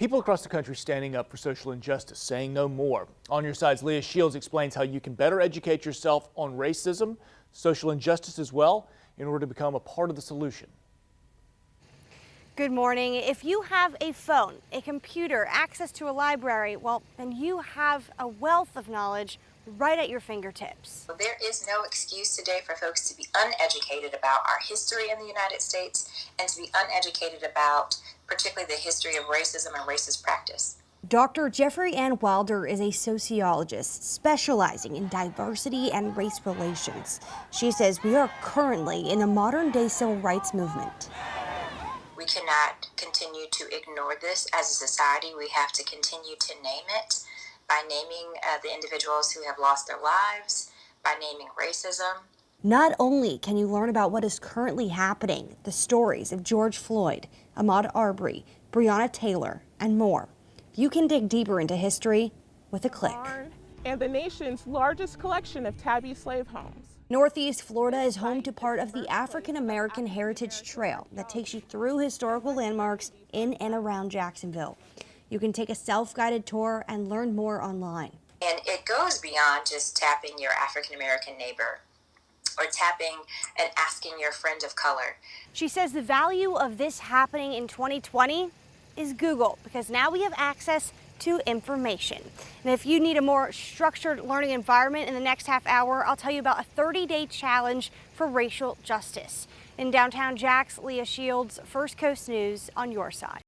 People across the country standing up for social injustice, saying no more. On Your Side's Leah Sheilds explains how you can better educate yourself on racism, social injustice as well, in order to become a part of the solution. Good morning. If you have a phone, a computer, access to a library, well, then you have a wealth of knowledge right at your fingertips. There is no excuse today for folks to be uneducated about our history in the United States and to be uneducated about particularly the history of racism and racist practice. Dr. Jeffrey Ann Wilder is a sociologist specializing in diversity and race relations. She says we are currently in a modern-day civil rights movement. We cannot continue to ignore this as a society. We have to continue to name it by naming the individuals who have lost their lives, by naming racism. Not only can you learn about what is currently happening, the stories of George Floyd, Ahmaud Arbery, Breonna Taylor, and more, you can dig deeper into history with a click. And the nation's largest collection of tabby slave homes. Northeast Florida is home to part of the African American Heritage Trail that takes you through historical landmarks in and around Jacksonville. You can take a self-guided tour and learn more online. And it goes beyond just tapping your African American neighbor or tapping and asking your friend of color. She says the value of this happening in 2020 is Google, because now we have access to information. And if you need a more structured learning environment in the next half hour, I'll tell you about a 30-day challenge for racial justice. In downtown Jax, Leah Sheilds, First Coast News on Your Side.